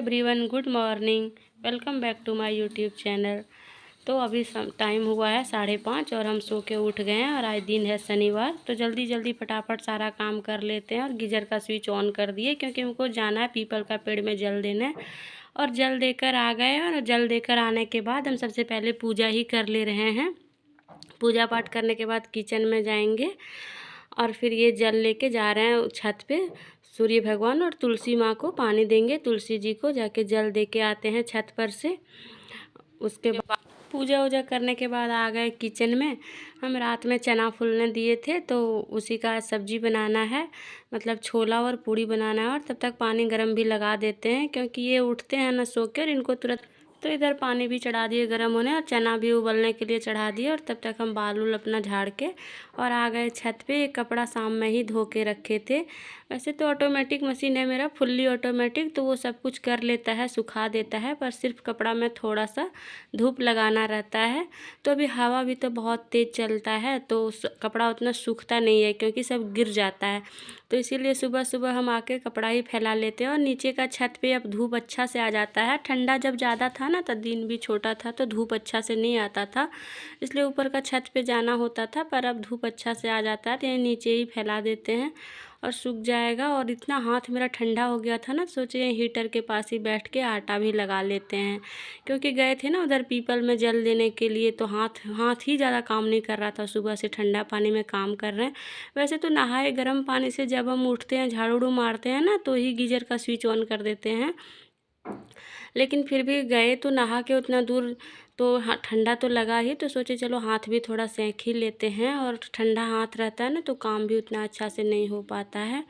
Everyone, good morning. Welcome back to my YouTube channel. तो अभी time हुआ है 5:30 और हम सो के उठ गए हैं और आज दिन है शनिवार। तो जल्दी जल्दी फटाफट सारा काम कर लेते हैं और गीजर का स्विच ऑन कर दिए क्योंकि हमको जाना है पीपल का पेड़ में जल देने। और जल देकर आ गए और जल देकर आने के बाद हम सबसे पहले पूजा ही कर ले रहे हैं। पूजा पाठ करने के बाद किचन में जाएंगे और फिर ये जल लेके जा रहे हैं छत पे। सूर्य भगवान और तुलसी माँ को पानी देंगे, तुलसी जी को जाके जल दे के आते हैं छत पर से। उसके बाद पूजा वूजा करने के बाद आ गए किचन में। हम रात में चना फूलने दिए थे तो उसी का सब्जी बनाना है, मतलब छोला और पूड़ी बनाना है। और तब तक पानी गर्म भी लगा देते हैं क्योंकि ये उठते हैं ना सो के और इनको तुरंत। तो इधर पानी भी चढ़ा दिए गर्म होने और चना भी उबलने के लिए चढ़ा दिए। और तब तक हम बाल उल अपना झाड़ के और आ गए छत पे। एक कपड़ा शाम में ही धो के रखे थे। वैसे तो ऑटोमेटिक मशीन है मेरा, फुल्ली ऑटोमेटिक, तो वो सब कुछ कर लेता है, सुखा देता है, पर सिर्फ कपड़ा में थोड़ा सा धूप लगाना रहता है। तो अभी हवा भी तो बहुत तेज़ चलता है तो कपड़ा उतना सूखता नहीं है क्योंकि सब गिर जाता है। तो इसीलिए सुबह सुबह हम आके कपड़ा ही फैला लेते हैं। और नीचे का छत पे अब धूप अच्छा से आ जाता है। ठंडा जब ज़्यादा था ना तो दिन भी छोटा था तो धूप अच्छा से नहीं आता था, इसलिए ऊपर का छत पे जाना होता था। पर अब धूप अच्छा से आ जाता है तो ये नीचे ही फैला देते हैं और सूख जाएगा। और इतना हाथ मेरा ठंडा हो गया था ना, सोचे हीटर के पास ही बैठ के आटा भी लगा लेते हैं क्योंकि गए थे ना उधर पीपल में जल देने के लिए। तो हाथ ही ज़्यादा काम नहीं कर रहा था, सुबह से ठंडा पानी में काम कर रहे हैं। वैसे तो नहाए गर्म पानी से जब हम उठते हैं झाड़ू उड़ू मारते हैं ना तो ही गीजर का स्विच ऑन कर देते हैं। लेकिन फिर भी गए तो नहा के उतना दूर तो हाँ ठंडा तो लगा ही, तो सोचे चलो हाथ भी थोड़ा सेंक ही लेते हैं। और ठंडा हाथ रहता है ना तो काम भी उतना अच्छा से नहीं हो पाता है,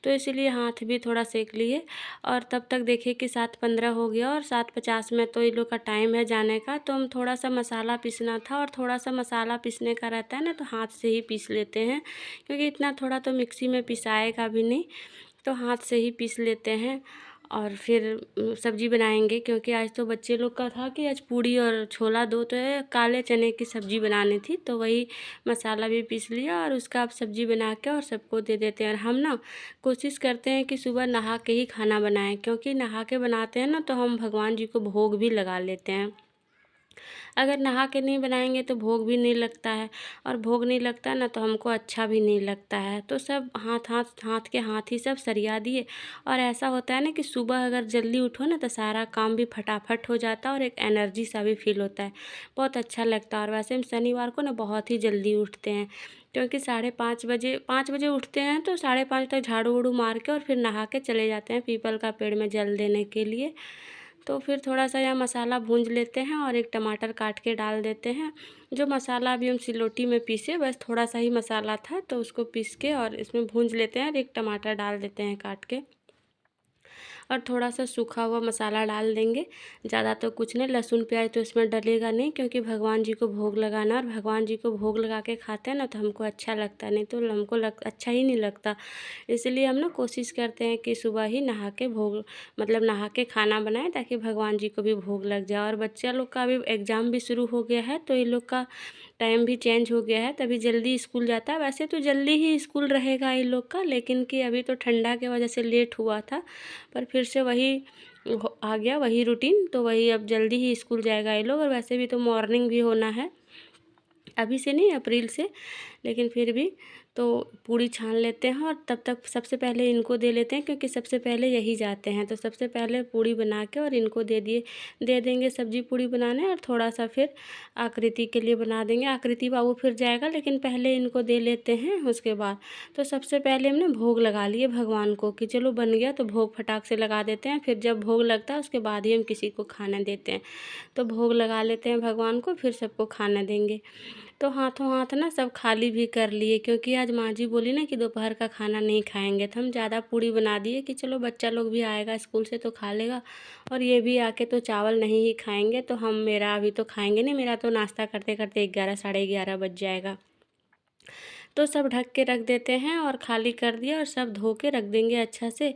तो इसीलिए हाथ भी थोड़ा सेक लिए। और तब तक देखिए कि 7:15 हो गया और 7:50 में तो इन लोग का टाइम है जाने का। तो हम थोड़ा सा मसाला पीसना था और थोड़ा सा मसाला पीसने का रहता है ना तो हाथ से ही पीस लेते हैं क्योंकि इतना थोड़ा तो मिक्सी में पिसाएगा भी नहीं, तो हाथ से ही पीस लेते हैं। और फिर सब्जी बनाएंगे क्योंकि आज तो बच्चे लोग का था कि आज पूड़ी और छोला दो, तो है काले चने की सब्ज़ी बनानी थी। तो वही मसाला भी पीस लिया और उसका आप सब्ज़ी बना के और सबको दे देते हैं। और हम ना कोशिश करते हैं कि सुबह नहा के ही खाना बनाएं क्योंकि नहा के बनाते हैं ना तो हम भगवान जी को भोग भी लगा लेते हैं। अगर नहा के नहीं बनाएंगे तो भोग भी नहीं लगता है, और भोग नहीं लगता ना तो हमको अच्छा भी नहीं लगता है। तो सब हाथ के हाथ ही सब सरिया दिए। और ऐसा होता है ना कि सुबह अगर जल्दी उठो ना तो सारा काम भी फटाफट हो जाता है और एक एनर्जी सा भी फील होता है, बहुत अच्छा लगता है। और वैसे हम शनिवार को ना बहुत ही जल्दी उठते हैं क्योंकि 5:30 बजे उठते हैं तो 5:30 तक झाड़ू उड़ू मार के और फिर नहा के चले जाते हैं पीपल का पेड़ में जल देने के लिए। तो फिर थोड़ा सा यह मसाला भूंज लेते हैं और एक टमाटर काट के डाल देते हैं। जो मसाला अभी हम सिलौटी में पीसे, बस थोड़ा सा ही मसाला था तो उसको पीस के और इसमें भूंज लेते हैं और एक टमाटर डाल देते हैं काट के। और थोड़ा सा सूखा हुआ मसाला डाल देंगे, ज़्यादा तो कुछ नहीं। लहसुन प्याज तो इसमें डलेगा नहीं क्योंकि भगवान जी को भोग लगाना, और भगवान जी को भोग लगा के खाते हैं ना तो हमको अच्छा लगता है, नहीं तो हमको अच्छा ही नहीं लगता। इसलिए हम ना कोशिश करते हैं कि सुबह ही नहा के भोग, मतलब नहा के खाना बनाएं ताकि भगवान जी को भी भोग लग जाए। और बच्चा लोग का अभी एग्ज़ाम भी शुरू हो गया है तो ये लोग का टाइम भी चेंज हो गया है, तभी जल्दी स्कूल जाता है। वैसे तो जल्दी ही स्कूल रहेगा इन लोग का, लेकिन कि अभी तो ठंडा की वजह से लेट हुआ था, पर फिर से वही आ गया वही रूटीन। तो वही अब जल्दी ही स्कूल जाएगा ये लोग। और वैसे भी तो मॉर्निंग भी होना है, अभी से नहीं अप्रैल से, लेकिन फिर भी। तो पूड़ी छान लेते हैं और तब तक सबसे पहले इनको दे लेते हैं क्योंकि सबसे पहले यही जाते हैं। तो सबसे पहले पूड़ी बना के और इनको दे देंगे सब्जी पूड़ी बनाने। और थोड़ा सा फिर आकृति के लिए बना देंगे, आकृति बाबू फिर जाएगा, लेकिन पहले इनको दे लेते हैं उसके बाद। तो सबसे पहले हमने भोग लगा लिए भगवान को कि चलो बन गया तो भोग फटाक से लगा देते हैं। फिर जब भोग लगता है उसके बाद ही हम किसी को खाना देते हैं। तो भोग लगा लेते हैं भगवान को, फिर सबको खाना देंगे। तो हाथों हाथ ना सब खाली भी कर लिए क्योंकि आज माँ जी बोली ना कि दोपहर का खाना नहीं खाएंगे। तो हम ज़्यादा पूड़ी बना दिए कि चलो बच्चा लोग भी आएगा स्कूल से तो खा लेगा, और ये भी आके तो चावल नहीं ही खाएंगे। तो हम मेरा अभी तो खाएंगे नहीं, मेरा तो नाश्ता करते करते 11 साढ़े 11 बज जाएगा। तो सब ढक के रख देते हैं और खाली कर दिया और सब धो के रख देंगे अच्छा से,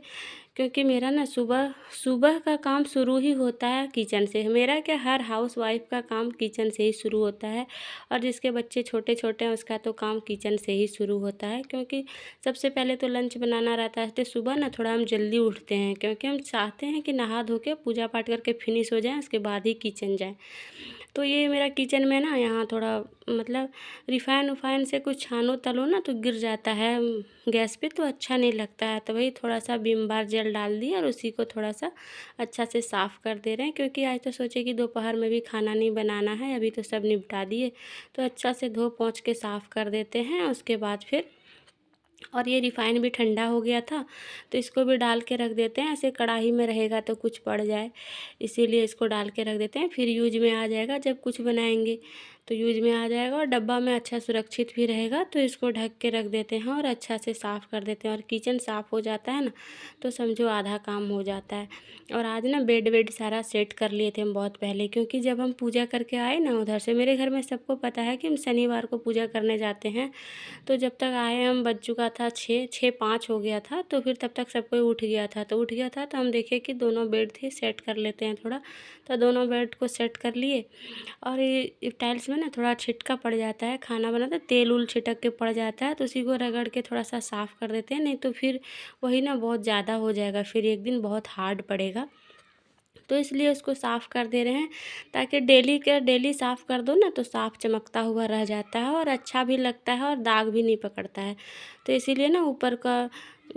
क्योंकि मेरा ना सुबह सुबह का काम शुरू ही होता है किचन से। मेरा क्या, हर हाउस वाइफ का काम किचन से ही शुरू होता है, और जिसके बच्चे छोटे छोटे हैं उसका तो काम किचन से ही शुरू होता है, क्योंकि सबसे पहले तो लंच बनाना रहता है। तो सुबह ना थोड़ा हम जल्दी उठते हैं, क्योंकि हम चाहते हैं कि नहा धो के पूजा पाठ करके फिनिश हो जाए, उसके बाद ही किचन जाए। तो ये मेरा किचन में ना यहाँ थोड़ा मतलब रिफ़ाइन उफ़ाइन से कुछ छानो तलो ना तो गिर जाता है गैस पे, तो अच्छा नहीं लगता है। तो वही थोड़ा सा विम बार जेल डाल दिया और उसी को थोड़ा सा अच्छा से साफ़ कर दे रहे हैं, क्योंकि आज तो सोचे कि दोपहर में भी खाना नहीं बनाना है, अभी तो सब निपटा दिए, तो अच्छा से धो पोंछ के साफ़ कर देते हैं। उसके बाद फिर, और ये रिफ़ाइन भी ठंडा हो गया था तो इसको भी डाल के रख देते हैं। ऐसे कढ़ाई में रहेगा तो कुछ पड़ जाए, इसीलिए इसको डाल के रख देते हैं, फिर यूज में आ जाएगा जब कुछ बनाएंगे तो यूज में आ जाएगा, और डब्बा में अच्छा सुरक्षित भी रहेगा। तो इसको ढक के रख देते हैं और अच्छा से साफ़ कर देते हैं, और किचन साफ़ हो जाता है ना तो समझो आधा काम हो जाता है। और आज ना बेड वेड सारा सेट कर लिए थे हम बहुत पहले, क्योंकि जब हम पूजा करके आए ना उधर से, मेरे घर में सबको पता है कि हम शनिवार को पूजा करने जाते हैं, तो जब तक आए हम बज चुका था 6:05 हो गया था, तो फिर तब तक सब कोई उठ गया था। तो हम देखे कि दोनों बेड थे, सेट कर लेते हैं थोड़ा, तो दोनों बेड को सेट कर लिए। और ये टाइल्स में ना थोड़ा छिटका पड़ जाता है, खाना बनाते तेल उल छिटक के पड़ जाता है, तो उसी को रगड़ के थोड़ा सा साफ़ कर देते हैं, नहीं तो फिर वही ना बहुत ज़्यादा हो जाएगा, फिर एक दिन बहुत हार्ड पड़ेगा। तो इसलिए उसको साफ़ कर दे रहे हैं, ताकि डेली साफ़ कर दो ना तो साफ़ चमकता हुआ रह जाता है और अच्छा भी लगता है और दाग भी नहीं पकड़ता है। तो इसीलिए ना ऊपर का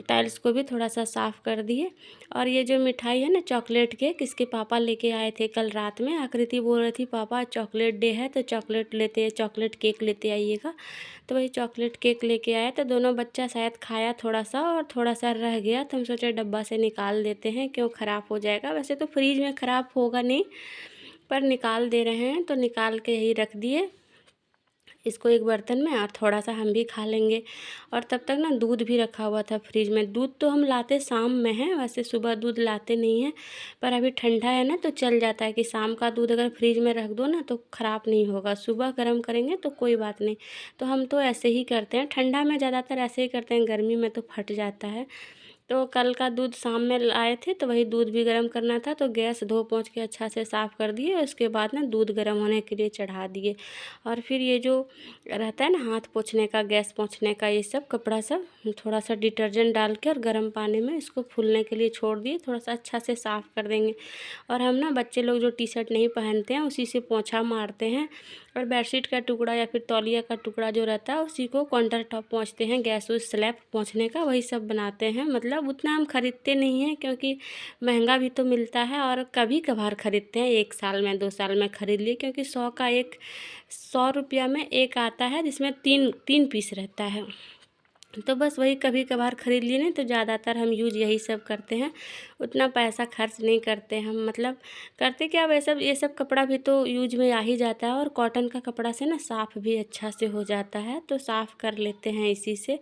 टाइल्स को भी थोड़ा सा साफ़ कर दिए। और ये जो मिठाई है ना चॉकलेट केक, इसके पापा लेके आए थे कल रात में। आकृति बोल रही थी पापा चॉकलेट डे है तो चॉकलेट केक लेते आइएगा, तो वही चॉकलेट केक लेके आए। तो दोनों बच्चा शायद खाया थोड़ा सा और थोड़ा सा रह गया, तो हम सोचे डब्बा से निकाल देते हैं, क्यों ख़राब हो जाएगा। वैसे तो फ्रिज में ख़राब होगा नहीं, पर निकाल दे रहे हैं तो निकाल के ही रख दिए इसको एक बर्तन में, और थोड़ा सा हम भी खा लेंगे। और तब तक ना दूध भी रखा हुआ था फ्रिज में। दूध तो हम लाते शाम में हैं, वैसे सुबह दूध लाते नहीं हैं, पर अभी ठंडा है ना तो चल जाता है कि शाम का दूध अगर फ्रिज में रख दो ना तो ख़राब नहीं होगा, सुबह गर्म करेंगे तो कोई बात नहीं। तो हम तो ऐसे ही करते हैं, ठंडा में ज़्यादातर ऐसे ही करते हैं, गर्मी में तो फट जाता है। तो कल का दूध शाम में लाए थे तो वही दूध भी गर्म करना था, तो गैस धो पोंछ के अच्छा से साफ़ कर दिए। उसके बाद ना दूध गर्म होने के लिए चढ़ा दिए, और फिर ये जो रहता है ना हाथ पोंछने का, गैस पोंछने का, ये सब कपड़ा सब थोड़ा सा डिटर्जेंट डाल के और गर्म पानी में इसको फूलने के लिए छोड़ दिए, थोड़ा सा अच्छा से साफ़ कर देंगे। और हम ना बच्चे लोग जो टी शर्ट नहीं पहनते हैं उसी से पोंछा मारते हैं, और बेडशीट का टुकड़ा या फिर तौलिया का टुकड़ा जो रहता है उसी को काउंटर टॉप पोंछते हैं, गैस उस स्लैब पोंछने का वही सब बनाते हैं। मतलब उतना हम खरीदते नहीं हैं, क्योंकि महंगा भी तो मिलता है, और कभी कभार खरीदते हैं, 1 साल में 2 साल में खरीद लिए, क्योंकि 100 रुपया में एक आता है जिसमें तीन पीस रहता है। तो बस वही कभी कभार ख़रीद लिए, नहीं तो ज़्यादातर हम यूज यही सब करते हैं, उतना पैसा खर्च नहीं करते हम। मतलब करते क्या, वैसे ये सब कपड़ा भी तो यूज में आ ही जाता है, और कॉटन का कपड़ा से ना साफ़ भी अच्छा से हो जाता है, तो साफ़ कर लेते हैं इसी से।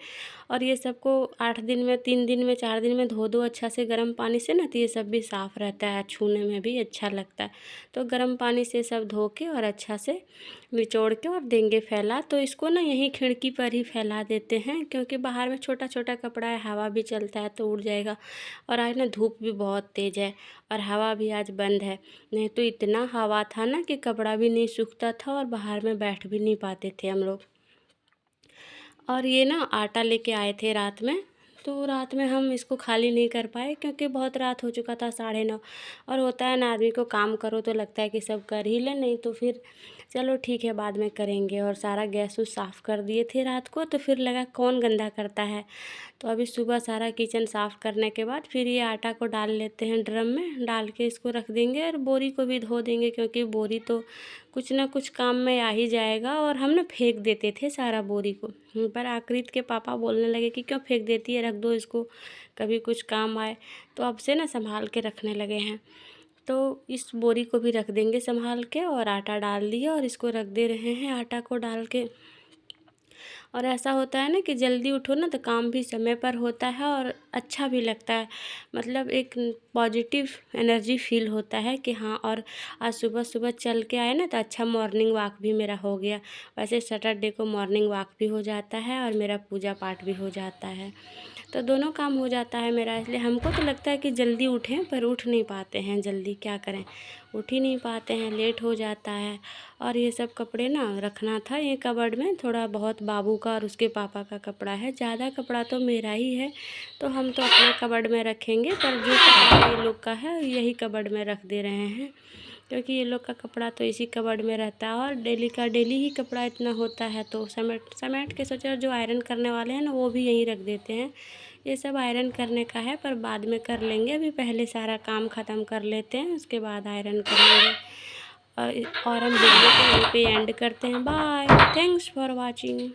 और ये सबको 8 दिन में, 3 दिन में, 4 दिन में धो दो अच्छा से गर्म पानी से ना, तो ये सब भी साफ़ रहता है, छूने में भी अच्छा लगता है। तो गर्म पानी से सब धो के और अच्छा से निचोड़ के और देंगे फैला। तो इसको ना यहीं खिड़की पर ही फैला देते हैं, क्योंकि बाहर में छोटा छोटा कपड़ा है, हवा भी चलता है तो उड़ जाएगा। और आज ना धूप भी बहुत तेज़ है और हवा भी आज बंद है, नहीं तो इतना हवा था ना कि कपड़ा भी नहीं सूखता था और बाहर में बैठ भी नहीं पाते थे हम लोग। और ये ना आटा लेके आए थे रात में, तो रात में हम इसको खाली नहीं कर पाए, क्योंकि बहुत रात हो चुका था, 9:30। और होता है ना आदमी को काम करो तो लगता है कि सब कर ही ले, नहीं तो फिर चलो ठीक है बाद में करेंगे। और सारा गैस उस साफ़ कर दिए थे रात को, तो फिर लगा कौन गंदा करता है। तो अभी सुबह सारा किचन साफ़ करने के बाद फिर ये आटा को डाल लेते हैं ड्रम में, डाल के इसको रख देंगे, और बोरी को भी धो देंगे, क्योंकि बोरी तो कुछ ना कुछ काम में आ ही जाएगा। और हम ना फेंक देते थे सारा बोरी को, पर आकृत के पापा बोलने लगे कि क्यों फेंक देती है, रख दो इसको, कभी कुछ काम आए। तो अब से ना संभाल के रखने लगे हैं। तो इस बोरी को भी रख देंगे संभाल के, और आटा डाल दिया और इसको रख दे रहे हैं आटा को डाल के। और ऐसा होता है ना कि जल्दी उठो ना तो काम भी समय पर होता है और अच्छा भी लगता है, मतलब एक पॉजिटिव एनर्जी फील होता है कि हाँ। और आज सुबह सुबह चल के आए ना तो अच्छा मॉर्निंग वॉक भी मेरा हो गया। वैसे सैटरडे को मॉर्निंग वॉक भी हो जाता है और मेरा पूजा पाठ भी हो जाता है, तो दोनों काम हो जाता है मेरा। इसलिए हमको तो लगता है कि जल्दी उठें, पर उठ नहीं पाते हैं जल्दी, क्या करें, उठ ही नहीं पाते हैं, लेट हो जाता है। और ये सब कपड़े ना रखना था ये कबर्ड में, थोड़ा बहुत बाबू का और उसके पापा का कपड़ा है, ज़्यादा कपड़ा तो मेरा ही है, तो हम तो अपने कबर्ड में रखेंगे, पर जो कपड़ा ये लोग का है यही कबर्ड में रख दे रहे हैं, क्योंकि ये लोग का कपड़ा तो इसी कबर्ड में रहता है और डेली का डेली ही कपड़ा इतना होता है, तो समेट समेट के सोचा जो आयरन करने वाले हैं ना वो भी यहीं रख देते हैं। ये सब आयरन करने का है, पर बाद में कर लेंगे, अभी पहले सारा काम ख़त्म कर लेते हैं, उसके बाद आयरन करेंगे। और हम वीडियो को यहीं पे एंड करते हैं। Bye, thanks for watching.